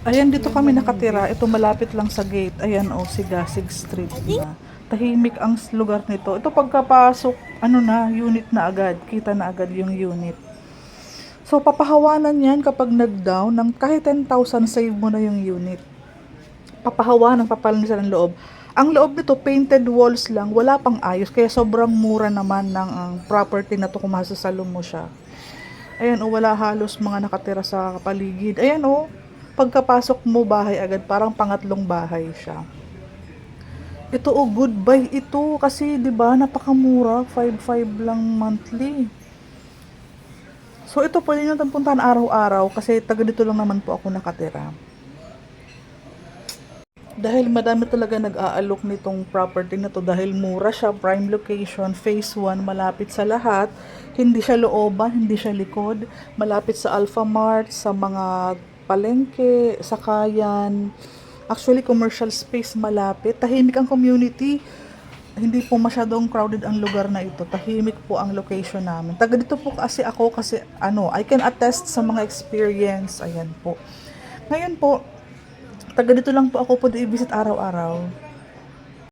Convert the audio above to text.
Ayan, dito kami nakatira. Ito malapit lang sa gate. Ayan, oh, Sigasig Street na. Tahimik ang lugar nito. Ito pagkapasok, ano na, unit na agad. Kita na agad yung unit. So, papahawanan yan kapag nag-down ng kahit 10,000 save mo na yung unit. Papahawanan, papalinisan ang loob. Ang loob nito, painted walls lang, wala pang ayos. Kaya sobrang mura naman ng ang property na to kung masasalo mo siya. Ayan, oh, wala halos mga nakatira sa paligid. Ayan, oh, pagkapasok mo bahay agad, parang pangatlong bahay siya. Ito, oh, goodbye ito. Kasi, di ba napakamura. 5,500 lang monthly. So, ito pwede nyo itong puntahan araw-araw kasi taga dito lang naman po ako nakatira. Dahil madami talaga nag-aalok nitong property na to dahil mura siya, prime location, phase 1, malapit sa lahat. Hindi siya looban, hindi siya likod. Malapit sa Alpha Mart, sa mga palengke, sakayan. Actually, commercial space malapit. Tahimik ang community. Hindi po masyadong crowded ang lugar na ito. Tahimik po ang location namin. Taga dito po kasi ako kasi I can attest sa mga experience. Ayan po. Ngayon po, taga dito lang po ako pwede i-visit araw-araw.